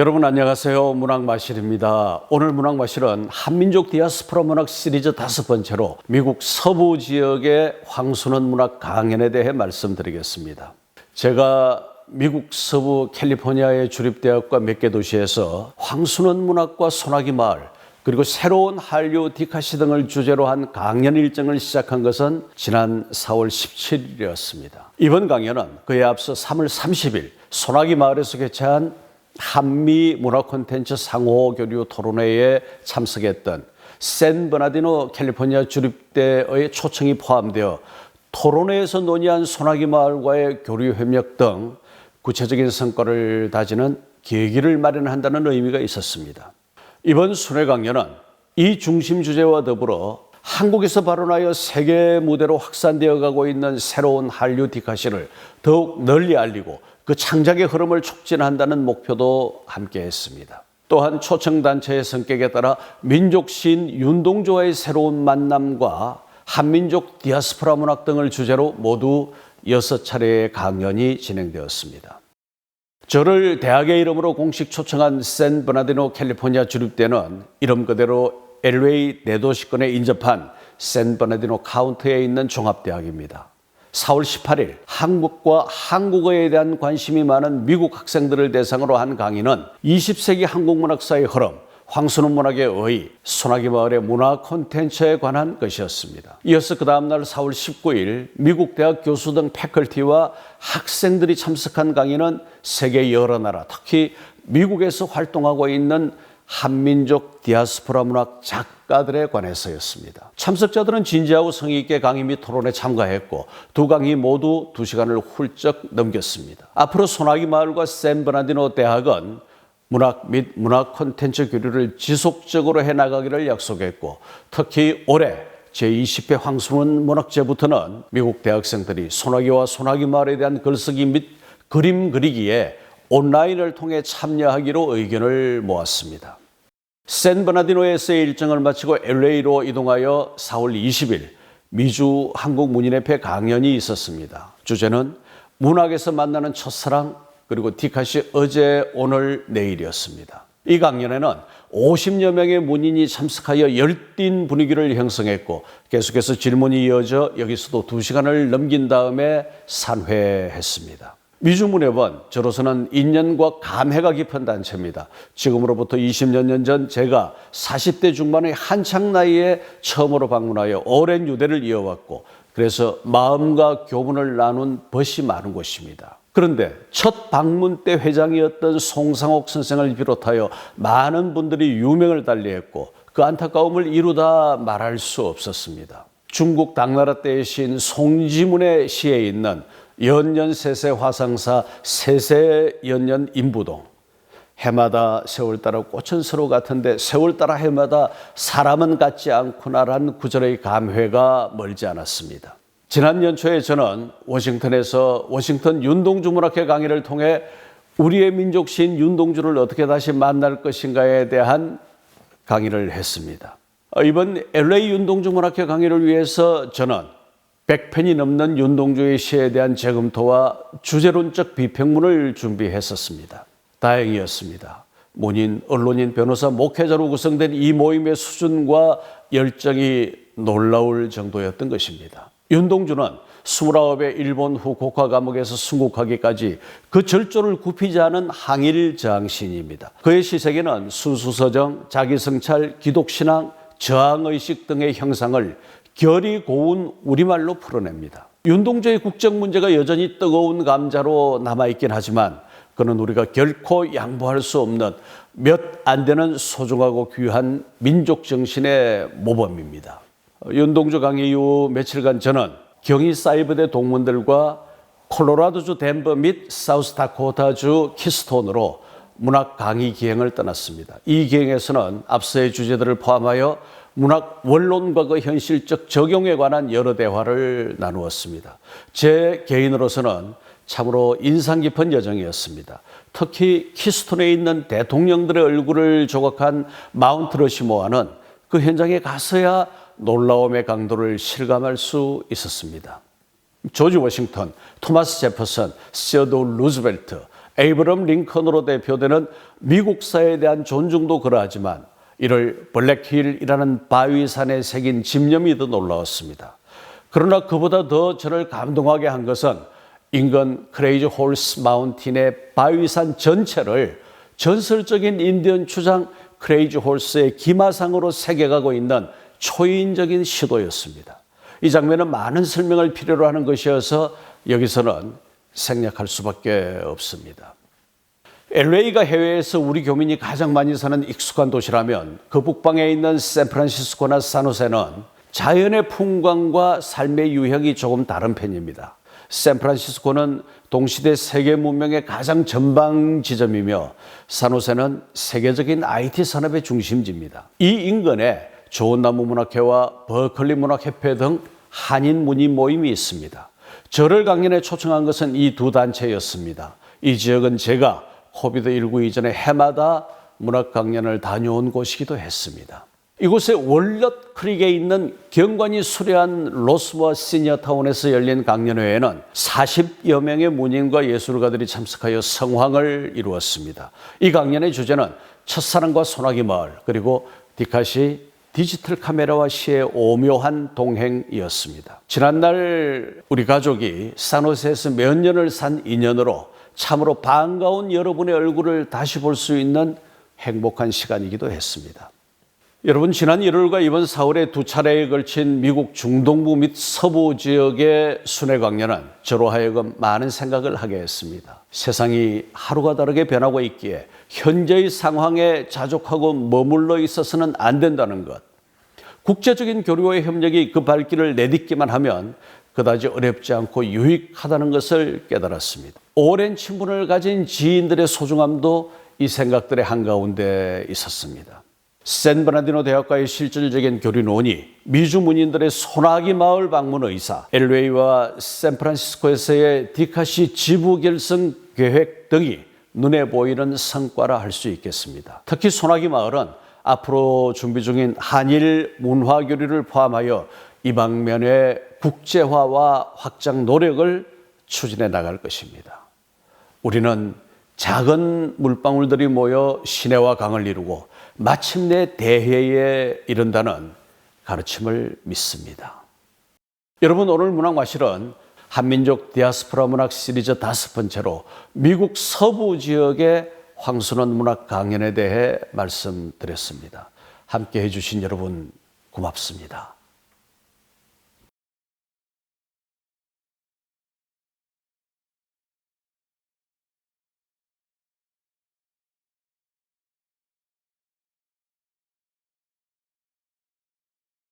여러분 안녕하세요. 문학마실입니다. 오늘 문학마실은 한민족 디아스포라 문학 시리즈 5번째로 미국 서부 지역의 황순원 문학 강연에 대해 말씀드리겠습니다. 제가 미국 서부 캘리포니아의 주립대학과 몇 개 도시에서 황순원 문학과 소나기 마을 그리고 새로운 한류 디카시 등을 주제로 한 강연 일정을 시작한 것은 지난 4월 17일이었습니다. 이번 강연은 그에 앞서 3월 30일 소나기 마을에서 개최한 한미 문화 콘텐츠 상호 교류 토론회에 참석했던 샌버나디노 캘리포니아 주립대의 초청이 포함되어 토론회에서 논의한 소나기 마을과의 교류 협력 등 구체적인 성과를 다지는 계기를 마련한다는 의미가 있었습니다. 이번 순회 강연은 이 중심 주제와 더불어 한국에서 발원하여 세계 무대로 확산되어 가고 있는 새로운 한류 디카시를 더욱 널리 알리고 그 창작의 흐름을 촉진한다는 목표도 함께 했습니다. 또한 초청단체의 성격에 따라 민족 시인 윤동주와의 새로운 만남과 한민족 디아스포라 문학 등을 주제로 모두 6차례의 강연이 진행되었습니다. 저를 대학의 이름으로 공식 초청한 샌버나디노 캘리포니아 주립대는 이름 그대로 LA 대도시권에 인접한 샌버나디노 카운티에 있는 종합대학입니다. 4월 18일 한국과 한국어에 대한 관심이 많은 미국 학생들을 대상으로 한 강의는 20세기 한국문학사의 흐름, 황순원 문학의 의, 소나기 마을의 문화 콘텐츠에 관한 것이었습니다. 이어서 그 다음날 4월 19일 미국 대학 교수 등 패컬티와 학생들이 참석한 강의는 세계 여러 나라, 특히 미국에서 활동하고 있는 한민족 디아스포라 문학 작가들에 관해서였습니다. 참석자들은 진지하고 성의 있게 강의 및 토론에 참가했고 두 강의 모두 2시간을 훌쩍 넘겼습니다. 앞으로 소나기 마을과 샌버나디노 대학은 문학 및 문화 콘텐츠 교류를 지속적으로 해나가기를 약속했고 특히 올해 제20회 황순원 문학제부터는 미국 대학생들이 소나기와 소나기 마을에 대한 글쓰기 및 그림 그리기에 온라인을 통해 참여하기로 의견을 모았습니다. 샌버나디노에서의 일정을 마치고 LA로 이동하여 4월 20일 미주 한국문인협회 강연이 있었습니다. 주제는 문학에서 만나는 첫사랑 그리고 디카시 어제 오늘 내일이었습니다. 이 강연에는 50여 명의 문인이 참석하여 열띤 분위기를 형성했고 계속해서 질문이 이어져 여기서도 2시간을 넘긴 다음에 산회했습니다. 미주문협은 저로서는 인연과 감회가 깊은 단체입니다. 지금으로부터 20여 년 전 제가 40대 중반의 한창 나이에 처음으로 방문하여 오랜 유대를 이어왔고 그래서 마음과 교문을 나눈 벗이 많은 곳입니다. 그런데 첫 방문 때 회장이었던 송상옥 선생을 비롯하여 많은 분들이 유명을 달리했고 그 안타까움을 이루다 말할 수 없었습니다. 중국 당나라 때의 시인 송지문의 시에 있는 연년세세 화상사 세세연년 인부동 해마다 세월 따라 꽃은 서로 같은데 세월 따라 해마다 사람은 같지 않구나라는 구절의 감회가 멀지 않았습니다. 지난 연초에 저는 워싱턴에서 워싱턴 윤동주 문학회 강의를 통해 우리의 민족 시인 윤동주를 어떻게 다시 만날 것인가에 대한 강의를 했습니다. 이번 LA 윤동주 문학회 강의를 위해서 저는 100편이 넘는 윤동주의 시에 대한 재검토와 주제론적 비평문을 준비했었습니다. 다행이었습니다. 문인, 언론인, 변호사, 목회자로 구성된 이 모임의 수준과 열정이 놀라울 정도였던 것입니다. 윤동주는 29의 일본 후쿠오카 감옥에서 순국하기까지 그 절조를 굽히지 않은 항일저항시인입니다. 그의 시세계는 순수서정, 자기성찰, 기독신앙, 저항의식 등의 형상을 결이 고운 우리말로 풀어냅니다. 윤동주의 국적 문제가 여전히 뜨거운 감자로 남아있긴 하지만 그는 우리가 결코 양보할 수 없는 몇 안 되는 소중하고 귀한 민족 정신의 모범입니다. 윤동주 강의 이후 며칠간 저는 경희 사이버대 동문들과 콜로라도주 덴버 및 사우스다코타주 키스톤으로 문학 강의 기행을 떠났습니다. 이 기행에서는 앞서의 주제들을 포함하여 문학 원론과 그 현실적 적용에 관한 여러 대화를 나누었습니다. 제 개인으로서는 참으로 인상 깊은 여정이었습니다. 특히 키스톤에 있는 대통령들의 얼굴을 조각한 마운트 러시모어는 그 현장에 가서야 놀라움의 강도를 실감할 수 있었습니다. 조지 워싱턴, 토마스 제퍼슨, 시어도어 루즈벨트, 에이브럼 링컨으로 대표되는 미국사에 대한 존중도 그러하지만 이를 블랙힐이라는 바위산에 새긴 집념이 더 놀라웠습니다. 그러나 그보다 더 저를 감동하게 한 것은 인근 크레이지 홀스 마운틴의 바위산 전체를 전설적인 인디언 추장 크레이지 홀스의 기마상으로 새겨가고 있는 초인적인 시도였습니다. 이 장면은 많은 설명을 필요로 하는 것이어서 여기서는 생략할 수밖에 없습니다. LA가 해외에서 우리 교민이 가장 많이 사는 익숙한 도시라면 그 북방에 있는 샌프란시스코나 산호세는 자연의 풍광과 삶의 유형이 조금 다른 편입니다. 샌프란시스코는 동시대 세계 문명의 가장 전방 지점이며 산호세는 세계적인 IT 산업의 중심지입니다. 이 인근에 좋은 나무 문학회와 버클리 문학협회 등 한인 문인 모임이 있습니다. 저를 강연에 초청한 것은 이 두 단체였습니다. 이 지역은 제가 코비드19 이전에 해마다 문학 강연을 다녀온 곳이기도 했습니다. 이곳에 월넛 크릭에 있는 경관이 수려한 로스버 시니어타운에서 열린 강연회에는 40여 명의 문인과 예술가들이 참석하여 성황을 이루었습니다. 이 강연의 주제는 첫사랑과 소나기 마을 그리고 디카시 디지털 카메라와 시의 오묘한 동행이었습니다. 지난날 우리 가족이 산호세에서 몇 년을 산 인연으로 참으로 반가운 여러분의 얼굴을 다시 볼 수 있는 행복한 시간이기도 했습니다. 여러분, 지난 1월과 이번 4월에 두 차례에 걸친 미국 중동부 및 서부 지역의 순회 강연은 저로 하여금 많은 생각을 하게 했습니다. 세상이 하루가 다르게 변하고 있기에 현재의 상황에 자족하고 머물러 있어서는 안 된다는 것. 국제적인 교류와 협력이 그 발길을 내딛기만 하면 그다지 어렵지 않고 유익하다는 것을 깨달았습니다. 오랜 친분을 가진 지인들의 소중함도 이 생각들의 한가운데 있었습니다. 샌버나디노 대학과의 실질적인 교류논의, 미주 문인들의 소나기 마을 방문 의사, LA와 샌프란시스코에서의 디카시 지부 결성 계획 등이 눈에 보이는 성과라 할 수 있겠습니다. 특히 소나기 마을은 앞으로 준비 중인 한일 문화 교류를 포함하여 이 방면의 국제화와 확장 노력을 추진해 나갈 것입니다. 우리는 작은 물방울들이 모여 시내와 강을 이루고 마침내 대해에 이른다는 가르침을 믿습니다. 여러분, 오늘 문학마실은 한민족 디아스포라 문학 시리즈 5번째로 미국 서부 지역의 황순원 문학 강연에 대해 말씀드렸습니다. 함께 해주신 여러분 고맙습니다.